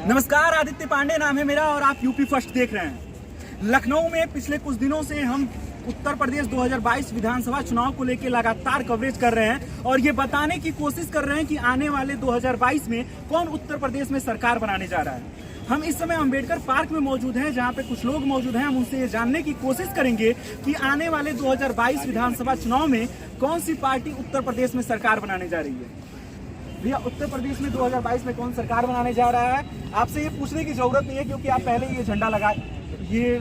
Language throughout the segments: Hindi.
नमस्कार, आदित्य पांडे नाम है मेरा और आप यूपी फर्स्ट देख रहे हैं। लखनऊ में पिछले कुछ दिनों से हम उत्तर प्रदेश 2022 विधानसभा चुनाव को लेकर लगातार कवरेज कर रहे हैं और ये बताने की कोशिश कर रहे हैं कि आने वाले 2022 में कौन उत्तर प्रदेश में सरकार बनाने जा रहा है। हम इस समय अम्बेडकर पार्क में मौजूद हैं, जहां पे कुछ लोग मौजूद हैं। हम उनसे ये जानने की कोशिश करेंगे कि आने वाले 2022 विधानसभा चुनाव में कौन सी पार्टी उत्तर प्रदेश में सरकार बनाने जा रही है। भैया, उत्तर प्रदेश में 2022 में कौन सरकार बनाने जा रहा है? आपसे ये पूछने की जरूरत नहीं है क्योंकि आप पहले ये झंडा ये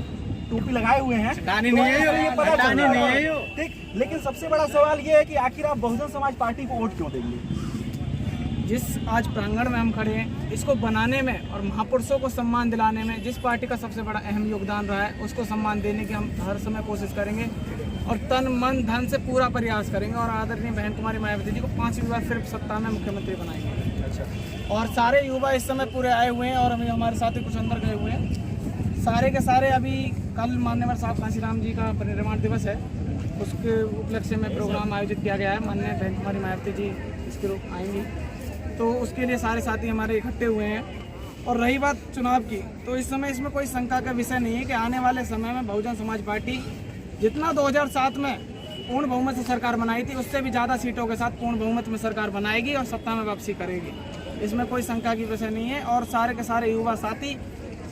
टोपी लगाए हुए हैं, ये पता चल रहा है, ठीक। लेकिन सबसे बड़ा सवाल ये है कि आखिर आप बहुजन समाज पार्टी को वोट क्यों देंगे? जिस आज प्रांगण में हम खड़े हैं, इसको बनाने में और महापुरुषों को सम्मान दिलाने में जिस पार्टी का सबसे बड़ा अहम योगदान रहा है, उसको सम्मान देने की हम हर समय कोशिश करेंगे और तन मन धन से पूरा प्रयास करेंगे और आदरणीय बहन कुमारी मायावती जी को 5वीं बार फिर सत्ता में मुख्यमंत्री बनाएंगे। अच्छा। और सारे युवा इस समय पूरे आए हुए हैं और अभी हमारे साथी कुछ अंदर गए हुए हैं। सारे के सारे अभी कल माननीय साहब कांशीराम जी का परिनिर्वाण दिवस है, उसके उपलक्ष्य में प्रोग्राम आयोजित किया गया है। माननीय बहन कुमारी मायावती जी इसके रूप आएंगी, तो उसके लिए सारे साथी हमारे इकट्ठे हुए हैं। और रही बात चुनाव की, तो इस समय इसमें कोई शंका का विषय नहीं है कि आने वाले समय में बहुजन समाज पार्टी जितना 2007 में पूर्ण बहुमत से सरकार बनाई थी, उससे भी ज़्यादा सीटों के साथ पूर्ण बहुमत में सरकार बनाएगी और सत्ता में वापसी करेगी। इसमें कोई शंका की विषय नहीं है। और सारे के सारे युवा साथी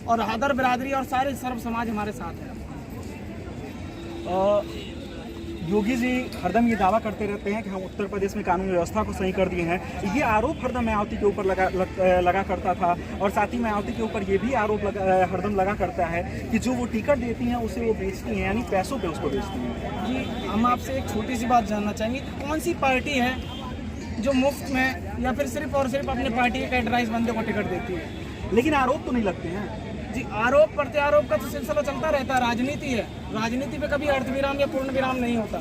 और हादर बिरादरी और सारे सर्व समाज हमारे साथ है। योगी जी हरदम ये दावा करते रहते हैं कि हम उत्तर प्रदेश में कानून व्यवस्था को सही कर दिए हैं। ये आरोप हरदम मायावती के ऊपर लगा करता था और साथ ही मायावती के ऊपर ये भी आरोप हरदम लगा करता है कि जो वो टिकट देती हैं उसे वो बेचती हैं, यानी पैसों पे उसको बेचती हैं। जी, हम आपसे एक छोटी सी बात जानना चाहेंगे कि कौन सी पार्टी है जो मुफ्त में या फिर सिर्फ और सिर्फ अपनी पार्टी के कैडराइज बंदे को टिकट देती है? लेकिन आरोप तो नहीं लगते हैं। जी, आरोप प्रत्यारोप का तो सिलसिला चलता रहता है। राजनीति है, राजनीति पे कभी अर्धविराम या पूर्ण विराम नहीं होता।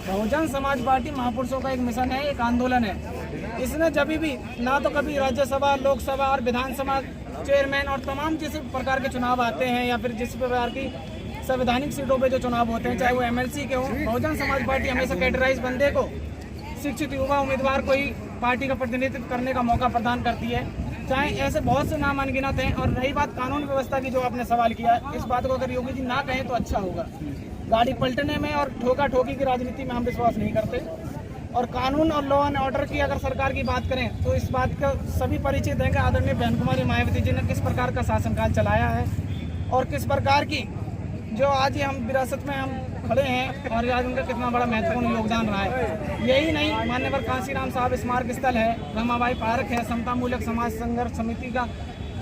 बहुजन समाज पार्टी महापुरुषों का एक मिशन है, एक आंदोलन है। इसने जब भी ना तो कभी राज्यसभा, लोकसभा और विधानसभा चेयरमैन और तमाम जिस प्रकार के चुनाव आते हैं या फिर जिस प्रकार की संवैधानिक सीटों पे जो चुनाव होते हैं, चाहे वो MLC के हो, बहुजन समाज पार्टी हमेशा कैडराइज बंदे को, शिक्षित युवा उम्मीदवार को ही पार्टी का प्रतिनिधित्व करने का मौका प्रदान करती है। चाहे ऐसे बहुत से नाम अनगिनत हैं। और रही बात कानून व्यवस्था की, जो आपने सवाल किया, इस बात को अगर योगी जी ना कहें तो अच्छा होगा। गाड़ी पलटने में और ठोका ठोकी की राजनीति में हम विश्वास नहीं करते। और कानून और लॉ एंड ऑर्डर की अगर सरकार की बात करें तो इस बात का सभी परिचित हैं कि आदरणीय बहन कुमारी मायावती जी ने किस प्रकार का शासनकाल चलाया है और किस प्रकार की जो आज हम विरासत में हम खड़े हैं और आज उनका कितना बड़ा महत्वपूर्ण योगदान रहा है। यही नहीं, मान्यवर कांशीराम साहब स्मारक स्थल है, रमाबाई पार्क है, समता मूलक समाज संघर्ष समिति का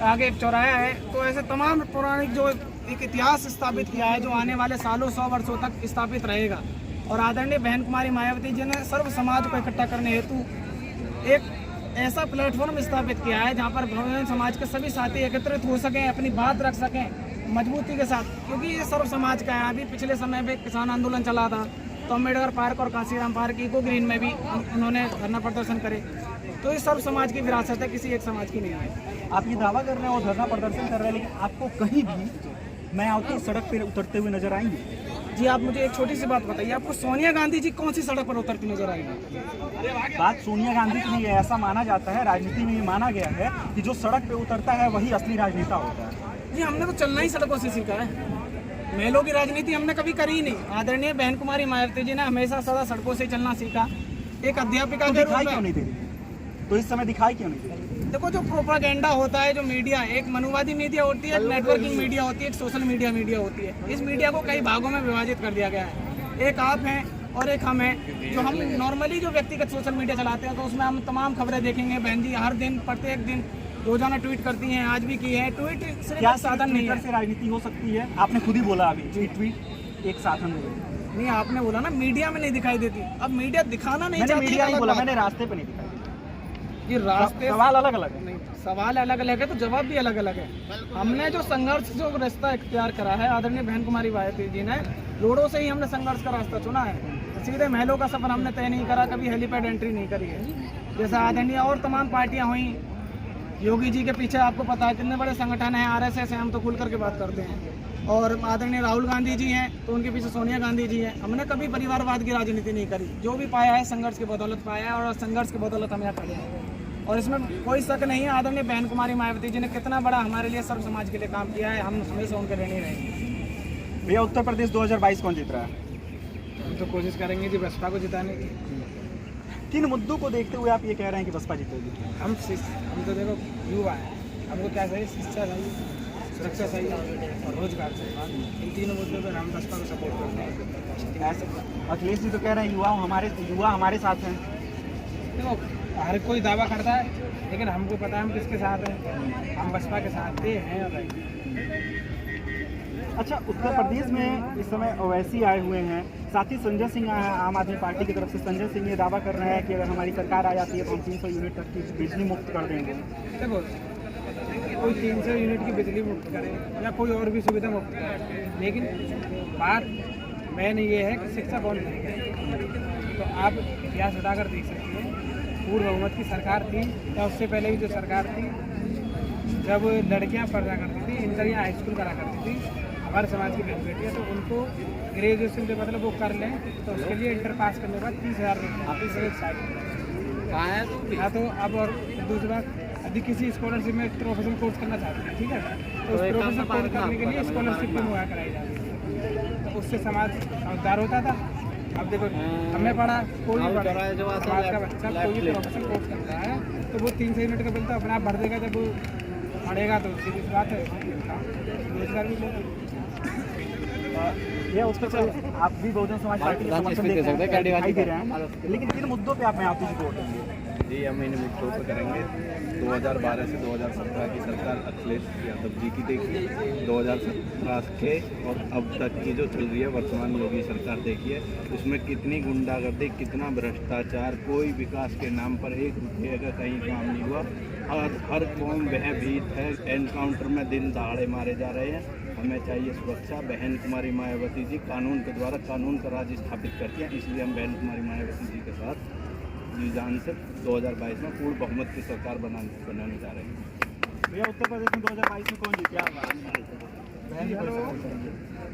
आगे एक चौराहा है। तो ऐसे तमाम पौराणिक जो एक इतिहास स्थापित किया है, जो आने वाले सालों 100 वर्षों तक स्थापित रहेगा। और आदरणीय बहन कुमारी मायावती जी ने सर्व समाज को इकट्ठा करने हेतु एक ऐसा प्लेटफॉर्म स्थापित किया है जहाँ पर बहुजन समाज के सभी साथी एकत्रित हो सकें, अपनी बात रख सकें मजबूती के साथ, क्योंकि ये सर्व समाज का है। अभी पिछले समय में किसान आंदोलन चला था, तो अम्बेडकर पार्क और कांशीराम पार्क इको ग्रीन में भी उन्होंने धरना प्रदर्शन करे। तो ये सर्व समाज की विरासत है, किसी एक समाज की नहीं है। आप ये दावा कर रहे हैं और धरना प्रदर्शन कर रहे हैं, लेकिन आपको कहीं भी मायावती सड़क पर उतरते हुए नजर आएंगे? जी, आप मुझे एक छोटी सी बात बताइए, आपको सोनिया गांधी जी कौन सी सड़क पर उतरती नजर आएंगी? बात सोनिया गांधी की नहीं है। ऐसा माना जाता है, राजनीति में ये माना गया है कि जो सड़क पे उतरता है वही असली राजनेता होता है। जी, हमने तो चलना ही सड़कों से सीखा है। महलों की राजनीति हमने कभी करी ही नहीं। आदरणीय बहन कुमारी मायावती जी ने हमेशा सदा सड़कों से चलना सीखा। एक अध्यापिका के दिखाई क्यों नहीं दे रही? तो इस समय दिखाई क्यों नहीं दे रही? देखो, जो प्रोपागेंडा होता है, जो मीडिया, एक मनुवादी मीडिया होती है, एक नेटवर्किंग मीडिया होती है, एक सोशल मीडिया होती है। इस मीडिया को कई भागों में विभाजित कर दिया गया है। एक आप हैं और एक हम हैं। जो हम नॉर्मली जो व्यक्तिगत सोशल मीडिया चलाते हैं, तो उसमें हम तमाम खबरें देखेंगे। बहन जी हर दिन, प्रत्येक दिन रोजाना ट्वीट करती हैं, आज भी की है। ट्वीट सिर्फ साधन नहीं है। से राजनीति हो सकती है? आपने खुद ही बोला अभी, ट्वीट एक साधन नहीं। आपने बोला ना मीडिया में नहीं दिखाई देती। अब मीडिया दिखाना नहीं चाहती। मीडिया नहीं बोला मैंने, रास्ते पे नहीं दिखाई। ये रास्ते, सवाल अलग अलग है। नहीं, सवाल अलग अलग है तो जवाब भी अलग अलग है। हमने जो संघर्ष, जो रास्ता इख्तियार करा है, आदरणीय बहन कुमारी मायावती जी ने रोडों से ही हमने संघर्ष का रास्ता चुना है। सीधे महलों का सफर हमने तय नहीं करा, कभी हेलीपैड एंट्री नहीं करी है। जैसा आदरणीय और तमाम पार्टियां हुई, योगी जी के पीछे आपको पता है कितने बड़े संगठन हैं, RSS है, हम तो खुल करके बात करते हैं। और आदरणीय राहुल गांधी जी हैं, तो उनके पीछे सोनिया गांधी जी हैं। हमने कभी परिवारवाद की राजनीति नहीं करी। जो भी पाया है संघर्ष की बदौलत पाया है और संघर्ष की बदौलत हम यहाँ खड़े हैं। और इसमें कोई शक नहीं है, आदरणीय बहन कुमारी मायावती जी ने कितना बड़ा हमारे लिए सर्व समाज के लिए काम किया है। हम हमेशा उनके ऋणी रहेंगे। भैया उत्तर प्रदेश 2022 कौन जीत रहा है? हम तो कोशिश करेंगे जी बसपा को जिताने की। किन मुद्दों को देखते हुए आप ये कह रहे हैं कि बसपा जीतेगी? हम तो देखो युवा है, हमको क्या चाहिए? शिक्षा चाहिए, सुरक्षा चाहिए और रोजगार चाहिए। इन तीनों मुद्दों पर हम बसपा को सपोर्ट करते हैं। अखिलेश जी तो कह रहे हैं युवा हमारे साथ हैं। देखो हर कोई दावा करता है, लेकिन हमको पता है हम किसके साथ हैं। हम बसपा के साथ थे, हैं और रहेंगे। अच्छा, उत्तर प्रदेश में इस समय ओवैसी आए हुए हैं, साथ ही संजय सिंह आए हैं आम आदमी पार्टी की तरफ से। संजय सिंह ये दावा कर रहे हैं कि अगर हमारी सरकार आ जाती है तो हम 300 यूनिट तक की बिजली मुक्त कर देंगे। देखो कोई 300 यूनिट की बिजली मुक्त करे या कोई और भी सुविधा मुक्त करे, लेकिन बात मेन ये है कि शिक्षा कौन करेगा। तो आप इतिहास उठाकर देख सकते हैं, पूर्व बहुमत की सरकार थी या उससे पहले भी जो सरकार थी, जब लड़कियां पढ़ा करती थी, इंटर या हाई स्कूल करा करती थी हमारे समाज की बहन बेटियाँ, तो उनको ग्रेजुएशन जो मतलब वो कर लें तो उसके लिए इंटर पास करने के बाद 30,000 रुपये हाँ। तो अब और दूसरी बात, यदि किसी स्कॉलरशिप में प्रोफेशनल कोर्स करना चाहते हैं, ठीक है, तो उस प्रोफेशनल कोर्स करने के लिए स्कॉलरशिप भी मुहैया कराई जाती है। तो उससे समाज समझदार होता था। अब देखो हमने पढ़ा, कोई समाज का बच्चा कोई भी प्रोफेशनल कोर्स करता है तो वो 300 यूनिट का बिल तो अपने आप भर देगा। जब वो पढ़ेगा तो सीधी बात है, रोजगार भी लेगा। ये उत्तर प्रदेश आप भी बहुजन समाज पार्टी के समर्थन दिखाई दे रहे हैं, लेकिन किन मुद्दों पे आप मायावती जी को वोट देंगे? जी हम इन्हें वोट करेंगे। 2012 से 2017 की सरकार अखिलेश यादव जी की देखिए, 2017 के और अब तक की जो चल रही है वर्तमान योगी सरकार देखिए, उसमें कितनी गुंडागर्दी, कितना भ्रष्टाचार, कोई विकास के नाम पर 1 रुपये का कहीं काम नहीं हुआ। हर कौम भयभीत है, एनकाउंटर में दिन दहाड़े मारे जा रहे हैं। हमें चाहिए सुरक्षा। बहन कुमारी मायावती जी कानून के द्वारा कानून का राज स्थापित करती हैं, इसलिए हम बहन कुमारी मायावती जी के साथ जी जान से 2022 में पूर्ण बहुमत की सरकार बनाने जा रहे हैं। भैया उत्तर प्रदेश में 2022 में कौन जीते?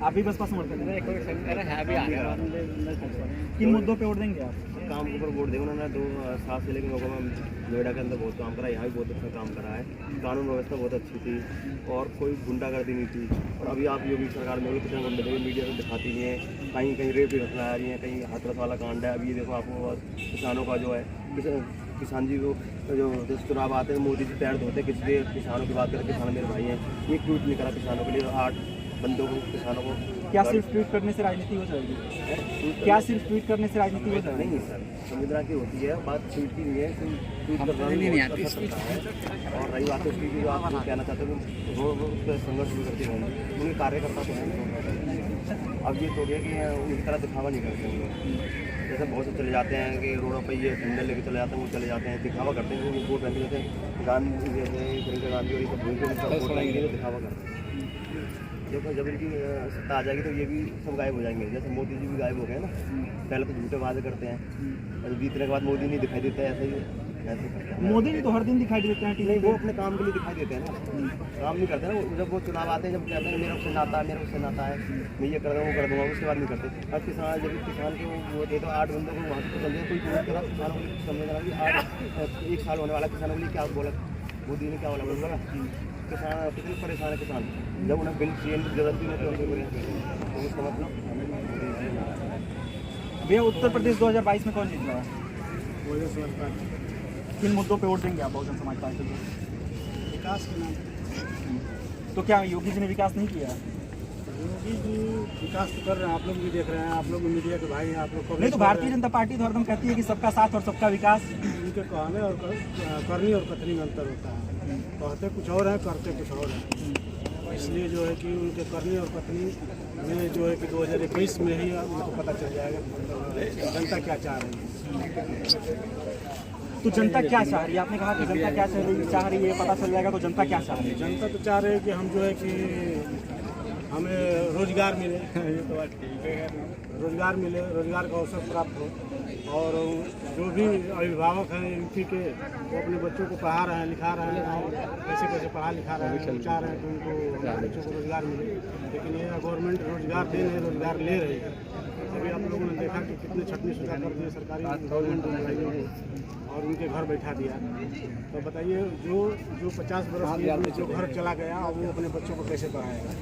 आप भी बसपा समर्थन है? किन मुद्दों पे वोट देंगे आप? काम के ऊपर वोट देंगे। उन्होंने 2 से लेकर में नोएडा के अंदर बहुत काम करा है, यहाँ भी बहुत अच्छा काम करा है। कानून व्यवस्था बहुत अच्छी थी और कोई गुंडागर्दी नहीं थी। और अभी आप योगी सरकार में कितने गुंडे देखो, मीडिया से दिखाती नहीं है, कहीं कहीं रेप की घटना आ रही है, कहीं हाथरस वाला कांड है। अभी देखो आपको किसानों का जो है, किसान जी को जो चुनाव आते हैं मोदी जी पैर धोते, किसी किसानों की बात करें, किसान मेरे भाई हैं, एक ट्वीट नहीं करा किसानों के लिए, 8 बंदों को किसानों को। क्या सिर्फ ट्वीट करने से राजनीति हो जाएगी? क्या सिर्फ ट्वीट करने से राजनीति हो जाएगी? नहीं सर, संविधान की होती है बात, ट्वीट की नहीं है। ट्वीट करना नहीं आती है। और रही बात उसकी जो आप कहना चाहते हो वो उस पर संघर्ष भी करती रहेंगे, उनके कार्यकर्ता तो नहीं। अब ये तो गया कि उनकी तरह दिखावा नहीं करते हैं। जैसे बहुत से चले जाते हैं कि रोडों पर ये झंडे लेके चले जाते हैं, वो चले जाते हैं दिखावा करते हैं। वो वोट रहते हैं गांधी प्रियंका गांधी और ये सब दिखावा करते हैं। देखो जब इनकी सत्ता आ जाएगी तो ये भी सब गायब हो जाएंगे। जैसे मोदी जी भी गायब हो गए ना, पहले तो झूठे वादे करते हैं, जीतने के बाद मोदी नहीं दिखाई देता है। ऐसे करते हैं। मोदी जी तो हर दिन दिखाई देते हैं टीवी। वो अपने काम के लिए दिखाई देते हैं ना, काम नहीं करते ना। जब वो चुनाव आते हैं, जब कहते हैं मेरा उससे नाता है, मेरा उससे नाता है, मैं ये कर दूँगा वो कर दूँगा, उसके बाद नहीं करते। अब किसान जब किसान को वो दे तो 8 बंदों को वहाँ से चल जाए, कोई करा किसानों को समझ कि 1 साल होने वाला किसानों के लिए क्या बोला मोदी ने, क्या बोला किसान कितने परेशान है किसान। जब उन्हें बिल चाहिए जरूरत भी नहीं तो उसका मतलब। भैया उत्तर प्रदेश 2022 में कौन जीत रहा है? किन मुद्दों पे वोट देंगे आप बहुजन समाज पार्टी को? विकास के नाम। तो क्या योगी जी ने विकास नहीं किया? योगी जी विकास तो कर रहे हैं, आप लोग भी देख रहे हैं, आप लोग मीडिया के भाई हैं, आप लोग नहीं तो भारतीय जनता पार्टी तो हरदम कहती है कि सबका साथ और सबका विकास। उनके कहने और करनी और कथनी में अंतर होता है। कहते कुछ और है, करते कुछ और है। इसलिए जो है कि उनके करनी और कथनी में जो है कि 2021 में ही उनको पता चल जाएगा जनता क्या चाह रही है। तो जनता क्या चाह रही है? आपने कहा कि जनता क्या चाह रही है, पता चल जाएगा। तो जनता क्या चाह रही है? जनता तो चाह रही है कि हम जो है कि हमें रोजगार मिले, ये तो बात ठीक है, रोजगार मिले, रोजगार का अवसर प्राप्त हो, और जो भी अभिभावक हैं यूपी के वो अपने बच्चों को पढ़ा रहे हैं, लिखा रहे हैं, और कैसे पढ़ा लिखा रहे हैं, चाह रहे हैं कि उनको बच्चों को रोजगार मिले। लेकिन ये गवर्नमेंट रोजगार दे रही, रोजगार ले रही है। अभी आप लोगों ने देखा कि कितने छटनी सुधा कर दिए सरकारी गवर्नमेंट एम्प्लॉइयों को और उनके घर बैठा दिया। तो बताइए जो 50 बरस की जो घर चला गया वो अपने बच्चों को कैसे पढ़ाएगा?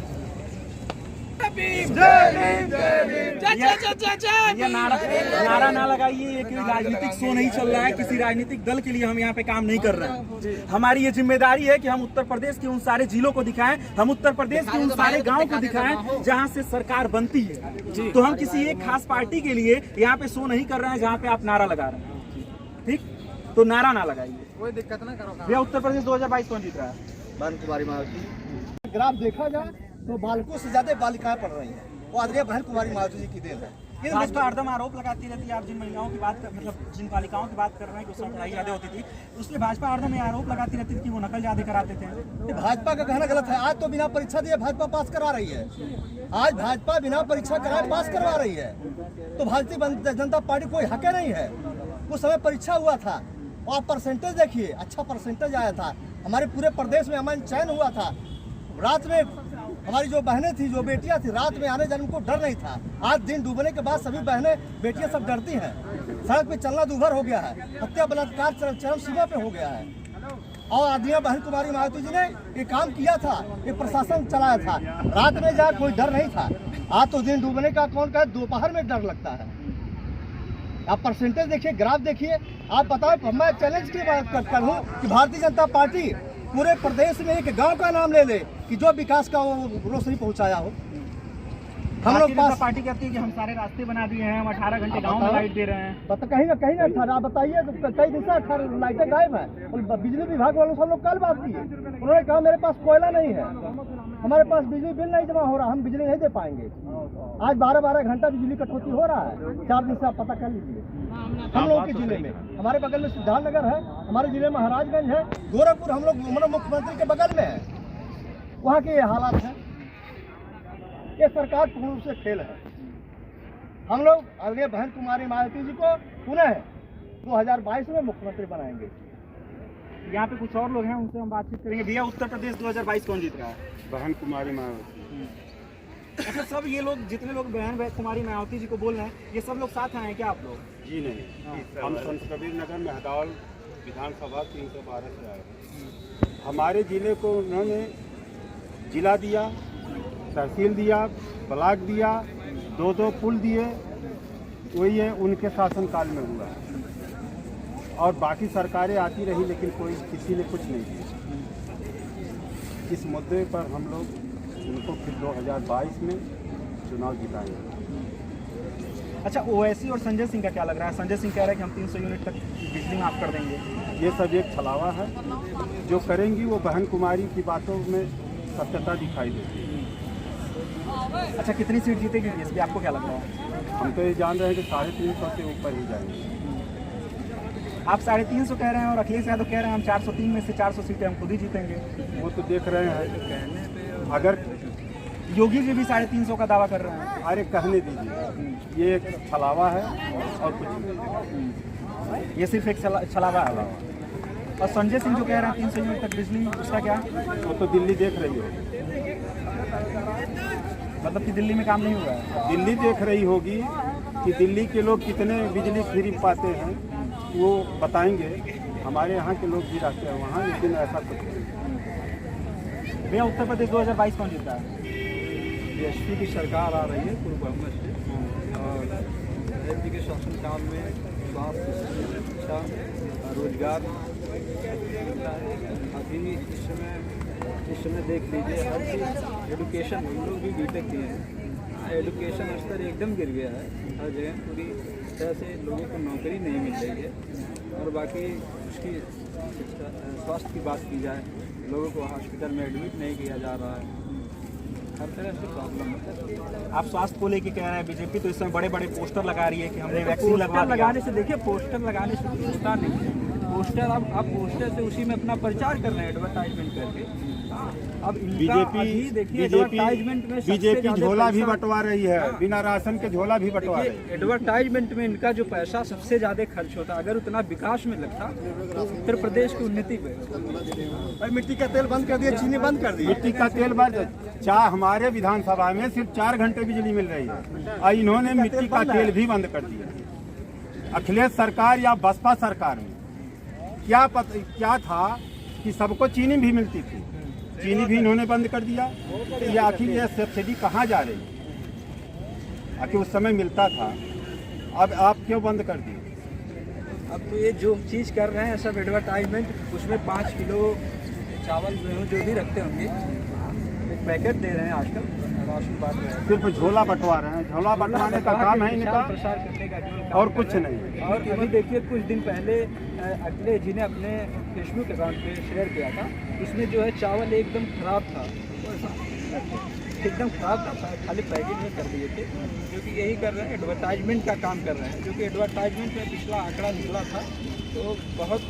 ये नारा ना लगाइए, ये कोई राजनीतिक शो नहीं चल रहा है, किसी राजनीतिक दल के लिए हम यहाँ पे काम नहीं कर रहे हैं। हमारी ये जिम्मेदारी है कि हम उत्तर प्रदेश के उन सारे जिलों को दिखाएं, हम उत्तर प्रदेश के उन सारे गांव को दिखाएं जहां से सरकार बनती है। तो हम किसी एक खास पार्टी के लिए यहाँ पे शो नहीं कर रहे हैं जहाँ पे आप नारा लगा रहे हैं, ठीक? तो नारा ना लगाइए, कोई दिक्कत ना करो। भैया उत्तर प्रदेश 2022 कौन जीत रहा है? बहन कुमारी मायावती। ग्राफ देखा जाए तो बालकों से ज्यादा बालिकाएं पढ़ रही हैं, वो आदरणीय बहन कुमारी मायावती जी की देन है। भाजपा हरदम आरोप लगाती रहती है, आप जिन महिलाओं की बात कर, मतलब जिन बालिकाओं की बात कर रहे हैं कि उसमें पढ़ाई ज्यादा होती थी, उसलिए भाजपा हरदम ये आरोप लगाती रहती थी कि वो नकल ज्यादा कराते थे। ये भाजपा का कहना गलत है। आज तो बिना परीक्षा दिए भाजपा पास करा रही है। आज भाजपा बिना परीक्षा कराए पास करवा रही है। तो भारतीय जनता पार्टी कोई हक नहीं है। उस समय परीक्षा हुआ था और परसेंटेज देखिए, अच्छा परसेंटेज आया था। हमारे पूरे प्रदेश में अमन चैन हुआ था। रात में हमारी जो बहनें थी, जो बेटियां थी, रात में आने जाने को डर नहीं था। आज दिन डूबने के बाद सभी बहनें बेटियां सब डरती हैं। सड़क पे चलना दूभर हो गया है। हत्या बलात्कार चरम सीमा पे हो गया है। और आदरणीय बहन कुमारी मायावती जी ने ये काम किया था, ये प्रशासन चलाया था। रात में जा कोई डर नहीं था। आज तो दिन डूबने का कौन कहे, दोपहर में डर लगता है। आप परसेंटेज देखिए, ग्राफ देखिए, आप बताओ। मैं चैलेंज की बात करता हूँ कि भारतीय जनता पार्टी पूरे प्रदेश में एक गांव का नाम ले ले कि जो विकास का वो रोशनी पहुंचाया हो। हम लोग पास पार्टी कहती है कि हम सारे रास्ते बना दिए हैं, हम 18 घंटे गांव में लाइट दे रहे हैं। तो कहीं ना था। आप बताइए, तो कई दिन से लाइटें गायब है। और बिजली विभाग वालों से हम लोग कल बात की, उन्होंने कहा मेरे पास कोयला नहीं है, हमारे पास बिजली बिल नहीं जमा हो रहा, हम बिजली नहीं दे पाएंगे। आज 12-12 घंटा बिजली कटौती हो रहा है। 4 दिन से आप पता कर लीजिए। हम लोग के जिले में, हमारे बगल में सिद्धार्थनगर है, हमारे जिले में महाराजगंज है, गोरखपुर हम लोग मुख्यमंत्री के बगल में है। वहाँ के ये हालात है। ये सरकार पूर्ण रूप से फेल है। हम लोग आदरणीय बहन कुमारी मायावती जी को पुनः 2022 में मुख्यमंत्री बनाएंगे। यहाँ पे कुछ और लोग हैं, उनसे हम बातचीत करेंगे। भैया उत्तर प्रदेश 2022 कौन जीत रहा है? बहन कुमारी मायावती। अच्छा, सब ये लोग, जितने लोग बहन कुमारी मायावती जी को बोल रहे हैं, ये सब लोग साथ आए हैं क्या आप लोग? जी नहीं, हम संत कबीर नगर में हदौल विधानसभा 312 से आए हैं। हमारे जिले को उन्होंने जिला दिया, तहसील दिया, ब्लॉक दिया, 2 पुल दिए। वही है उनके शासनकाल में हुआ है। और बाकी सरकारें आती रही, लेकिन किसी ने कुछ नहीं किया। इस मुद्दे पर हम लोग उनको फिर 2022 में चुनाव जिताएंगे। अच्छा, ओवैसी और संजय सिंह का क्या लग रहा है? संजय सिंह कह रहे हैं कि हम 300 यूनिट तक बिजली माफ कर देंगे। ये सब एक छलावा है। जो करेंगी वो बहन कुमारी की बातों में सत्यता दिखाई देती है। अच्छा, कितनी सीट जीतेगी बीएसपी, आपको क्या लग रहा है? हम तो ये जान रहे हैं कि 350 से ऊपर ही जाएंगे। आप 350 कह रहे हैं और अखिलेश यादव कह रहे हैं हम 403 में से 400 सीटें हम खुद ही जीतेंगे। वो तो देख रहे हैं। अगर योगी जी भी 350 का दावा कर रहे हैं। अरे कहने दीजिए, ये एक छलावा है और कुछ नहीं। ये सिर्फ एक छलावा है। और संजय सिंह जो कह रहे हैं 300 यूनिट तक बिजली, उसका क्या? वो तो दिल्ली देख रही है। मतलब कि दिल्ली में काम नहीं हुआ है। दिल्ली देख रही होगी कि दिल्ली के लोग कितने बिजली फ्री पाते हैं, वो बताएंगे। हमारे यहाँ के लोग भी रहते हैं वहाँ, लेकिन ऐसा कुछ नहीं। भैया उत्तर प्रदेश 2022 कौन जीता है? बीएसपी की सरकार आ रही है पूर्व बहुमत से। और एमपी के शासनकाल में स्वास्थ्य, शिक्षा, रोजगार मिलता है। अभी इस समय देख लीजिए, हर चीज़ एडुकेशन, हम लोग भी बीटेक किए हैं, एडुकेशन स्तर एकदम गिर गया है। हर जगह पूरी तरह से लोगों को नौकरी नहीं मिल रही है। और बाकी उसकी स्वास्थ्य की बात की जाए, लोगों को हॉस्पिटल में एडमिट नहीं किया जा रहा है। हर तरह से प्रॉब्लम है। आप स्वास्थ्य को लेके कह रहे हैं, बीजेपी तो इस समय बड़े बड़े पोस्टर लगा रही है कि हमने वैक्सीन लगाने से, देखिए पोस्टर लगाने से पूछता नहीं है। पोस्टर आप पोस्टर से उसी में अपना प्रचार कर रहे हैं एडवर्टाइजमेंट करके। अब इनका अभी देखिए एडवर्टाइजमेंट में बीजेपी झोला भी बंटवा रही है, बिना राशन के झोला भी बंटवा रही है। एडवर्टाइजमेंट में इनका जो पैसा सबसे ज्यादा खर्च होता, अगर उतना विकास में लगता तो उत्तर प्रदेश की उन्नति पे। मिट्टी का तेल बंद कर दिया, चीनी बंद कर दी। मिट्टी का तेल हमारे विधानसभा में सिर्फ 4 घंटे बिजली मिल रही है और इन्होंने मिट्टी का तेल भी बंद कर दिया। अखिलेश सरकार या बसपा सरकार में क्या था कि सबको चीनी भी मिलती थी, चीनी भी इन्होंने बंद कर दिया। तो ये आखिर ये सब्सिडी कहाँ जा रही है? आखिर उस समय मिलता था, अब आप क्यों बंद कर दिए? अब तो ये जो चीज़ कर रहे हैं सब एडवर्टाइजमेंट, उसमें 5 किलो चावल गेहूँ जो भी रखते होंगे एक पैकेट दे रहे हैं आजकल, राशन बांट रहे हैं। सिर्फ झोला बंटवा रहे हैं, झोला बंटवाने का काम है इनका, प्रसार करने का और कुछ नहीं। और अभी देखिए कुछ दिन पहले अखिलेश जी ने अपने फेसबुक अकाउंट पे शेयर किया था, उसमें जो है चावल एकदम खराब था, एकदम खराब था, खाली पैकेट में कर दिए थे। जो कि यही कर रहे हैं, एडवर्टाइजमेंट का काम कर रहे हैं। जो कि एडवर्टाइजमेंट में पिछला आंकड़ा निकला था तो बहुत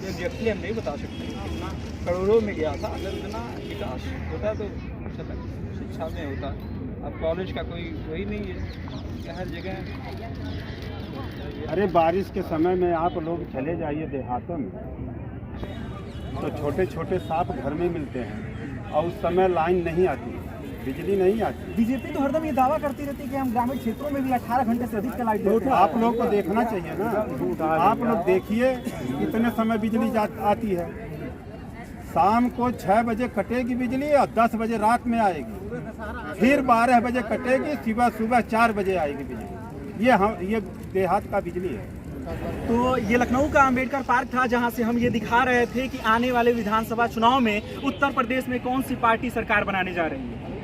एग्जैक्टली हम नहीं बता सकते कितना करोड़ों में गया था। अगर इतना विकास होता तो शिक्षा में होता। अब कॉलेज का कोई वही नहीं है, हर जगह। अरे बारिश के समय में आप लोग चले जाइए देहातों में तो छोटे छोटे सांप घर में मिलते हैं और उस समय लाइन नहीं आती, बिजली नहीं आती। बीजेपी तो हरदम ये दावा करती रहती है कि हम ग्रामीण क्षेत्रों में भी 18 घंटे से अधिक का लाइट देते हैं। आप लोग को देखना चाहिए ना, आप लोग देखिए कितने समय बिजली आती है। शाम को 6 बजे कटेगी बिजली और 10 बजे रात में आएगी, फिर 12 बजे कटेगी, सुबह 4 बजे आएगी बिजली। ये देहात का बिजली है। तो ये लखनऊ का अंबेडकर पार्क था जहां से हम ये दिखा रहे थे कि आने वाले विधानसभा चुनाव में उत्तर प्रदेश में कौन सी पार्टी सरकार बनाने जा रही है।